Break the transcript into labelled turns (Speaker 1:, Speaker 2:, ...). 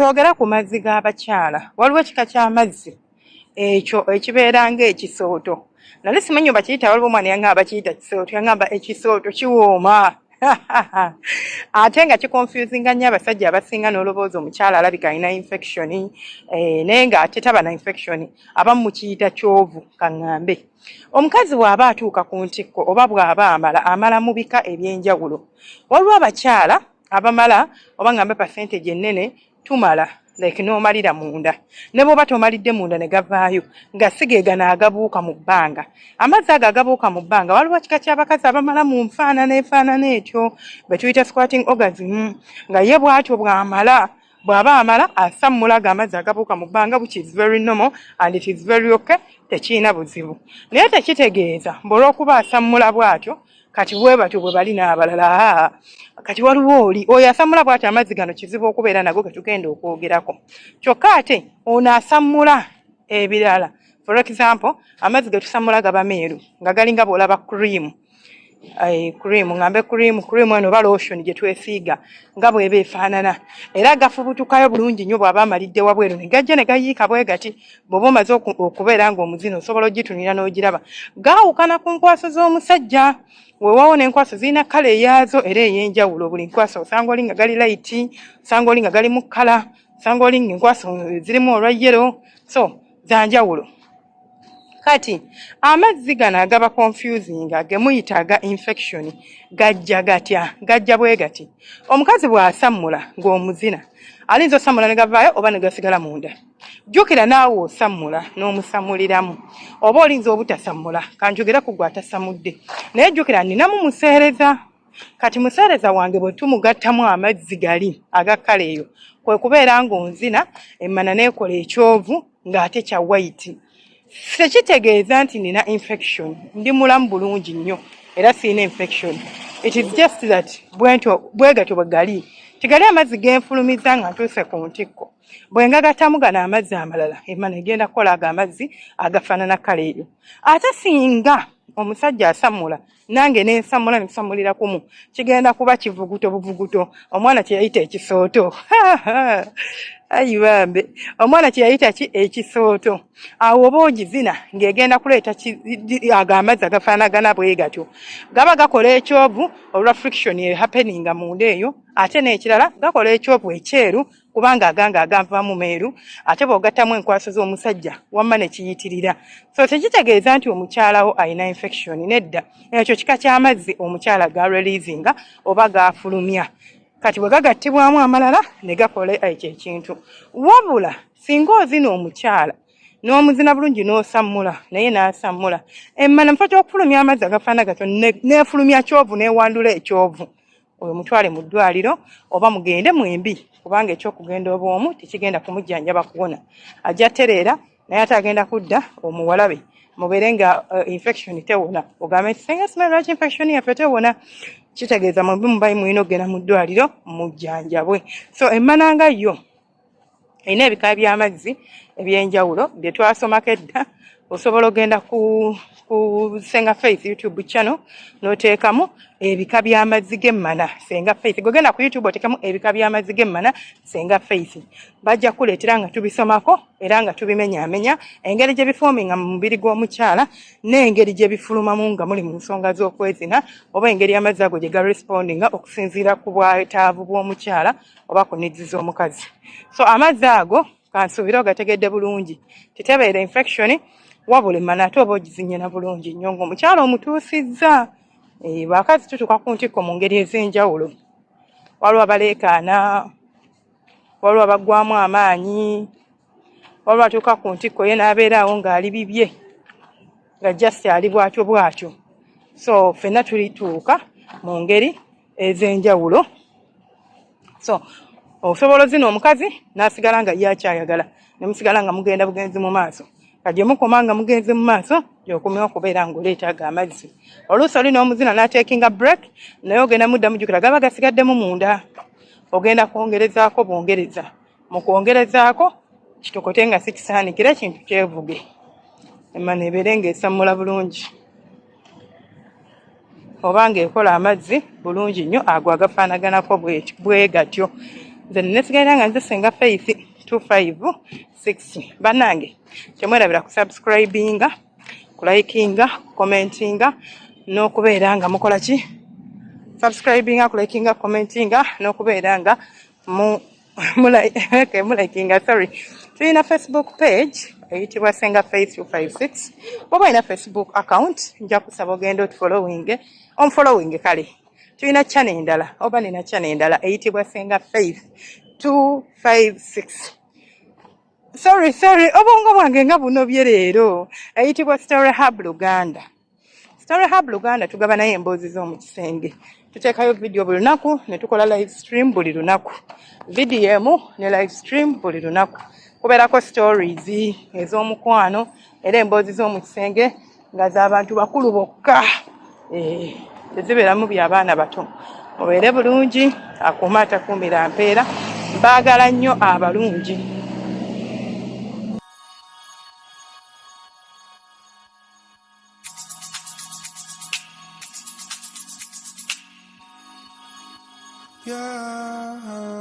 Speaker 1: twogera ku mazzi g'abakyala waliwo ekika ky'amazzi ekyo ekibeera ng'ekisooto nali simanyi bakiyita waliwo omwana yangamba bakiyita kisooto yangamba ekisooto kiwooma ate nga kikonfusinga nnyo abasajja abasinga n'oloboozi omukyala alabika alina infection naye ng'ate taba na infection abamu mukiyita kyovu kaŋŋambe omukazi bw'aba atuuka ku ntikko oba bw'aba amala mu bika eby'enjawulo waliwo abakyala abamala oba ngambe percentage ennene tumala like n'omalira munda ne bw'oba tomalidde munda ne gavaayo nga sigeegana agabuuka mu bbanga amazzi ago agabuuka mu bbanga waliwo kika ky'abakazi abamala mu nfaanana etyo be tuyita squatting orgasm nga ye bw'atyo bw'aba amala asammulaga amazzi agabuuka mu bbanga which is very normal and it is very okay tekiina buzibu naye tekitegeeza olw'okuba asammula bw'atyo kati bwe batyo bwe bali n'abalala kati waliwo oli oyo asammula bw'atyo amazzi gano kizibu okubeera nago ke tugenda okwogerako kyokka ate ono asammula ebirala for example amazzi ge tusammula gaba meeru nga galinga bw'olaba cream ngambe cream eno oba lotion gye twesiiga nga bw'eba efaanana era gafubutukayo bulungi nnyo bw'aba amalidde wabweru ne gajja ne gayiika bwe gati bw'oba omaze okubeera ng'omuzino osobola ogitunira n'ogiraba gaawukana ku nkwaso z'omusajja weewaawo n'enkwaso zirina kala eyaazo era ey'enjawulo buli nkwaso osanga oli nga gali light osanga oli nga gali mu kala osanga oli nga enkwaso zirimu olwa yellow so za njawulo kati amazzi gano agaba confusing gemuyita aga infection gajja bwe gati omukazi bw'asammula ng'omuzina alinza osammula ne gavaayo oba ne gasigala munda jjukira naawe osammula n'omusammuliramu oba olinza obutasammula kanjogera ku gwe atasamudde naye jjukira nninamu museereza kati museereza wange bwe tumugattamu amazzi gali agakkala eyo kwe kubeera ng'onzina emmana neekola ekyovu ng'ate kya white tekitegeeza nti nina infection ndi mulamu bulungi nnyo era sirina infection it is just that bwe gatyo bwe gali tigali amazzi genfulumiza nga ntuuse ku ntikko bwe ngagattamu gano amazzi amalala emmana egenda kukola ago amazzi agafaanana kala eyo ate singa omusajja asammula nange nensammula netusammulira kumu kigenda kuba buvuguto omwana kyeyayita ekisooto ayibambe omwana kyeyayita ki ekisooto awo oba ogizina ng'egenda kuleeta ago amazzi agafaanagana bwe gatyo gaba gakola ekyovu olwa friction happeninga munda eyo ate n'ekirala gakola ekyovu ekyeru kubanga aganga aganvamu meeru ate bw'ogattamu enkwaso z'omusajja wamma ne kiyitirira so tekitegeeza nti omukyalawo alina infection nedda ekyo kika ky'amazzi omukyala ga releasinga oba gafulumya kati bwe gagattibwamu amalala ne gakola ekyo ekintu wabula singa ozina omukyala n'omuzina bulungi n'osammula naye n'asammula emmana mufo ky'okufulumya amazzi agafaana gatyo n'efulumya kyovu n'ewandula ekyovu oyo mutwale mu ddwaliro oba mugende mwembi kubanga ekyokugenda obwomu tekigenda kumujjanjaba kuwona ajja tereera naye ate agenda kudda omuwalabe mubeere nga infection tewona ogambe nti senga simanyi lwaki infection yaffe tewona kitegeeza mwembi mubayi mulina okugenda mu ddwaliro mujjanjabwe so emmananga yo erina ebika by'amazzi eby'enjawulo bye twasomako edda osobola ogenda ku Senga Faith YouTube channel n'oteekamu ebika by'amazzi g'emmana Senga Faith gogenda ku YouTube oteekamu ebika by'amazzi g'emmana Senga Faith bajja kuleetera nga tubisomako era nga tubimenyaamenya engeri gye bifoominga mu mubiri gw'omukyala n'engeri gye bifulumamu nga muli mu nsonga z'okwezina oba engeri amazzi ago gye garespondinga okusinziira ku bwetaavu bw'omukyala oba ku needs z'omukazi so amazzi ago kansuubire ogategedde bulungi titebeera infection wabula emmana ate oba ogizinyena bulungi nnyo ng'omukyala omutuusizza bakazi tutuuka ku ntikko mu ngeri ez'enjawulo waliwo abaleekaana waliwo abaggwamu amaanyi waliwo atuuka ku ntikko ye n'abeeraawo ng'ali bibye nga just ali bwatyo so ffenna tulituuka mu ngeri ez'enjawulo so osobola ozina omukazi n'asigala nga yakyayagala ne musigala nga mugenda bugenzi mu maaso kajje mukoma nga mugenze mu maaso gy'okomyewo okubeera ng'oleetaaga amazzi oluusi oli n'omuzina n'ateekinga break naye ogenda mudda mujjukira gaba gasigaddemu munda ogenda kwongerezaako bwongereza mu kwongerezaako kitokote nga si kisaanikira ekintu kyevuge emmana ebeere ng'esammula bulungi oba ng'ekola amazzi bulungi nnyo ago agafaanaganako bwe gatyo nze nesigaira nga nze Senga Faith 256 bannange temwerabira ku subscribinga ku likinga commentinga n'okubeera nga mukola ki subscribinga ku likinga commentinga n'okubeera nga mulakinga sorry. Tulina Facebook page eyitibwa Senga Faith 256. Bw'oba olina Facebook account nja kusaba ogenda onfollowing kale. Tulina channel endala oba nina channel endala eyitibwa Senga Faith 256. Sorry obwongo bwange nga bunobye leero. Eyitibwa Story Hub Luganda. Story Hub Luganda tugaba naye emboozi z'omu kisenge. Tuteekayo video buli lunaku ne tukola live stream buli lunaku. Video emu ne live stream buli lunaku. Kubeerako stories ez'omukwano era emboozi z'omu kisenge nga z'abantu bakulu bokka. Tezibeeramu by'abaana bato. Mubeere bulungi, akuuma atakuumira mpeera. Baagala nnyo abalungi.
Speaker 2: Yeah.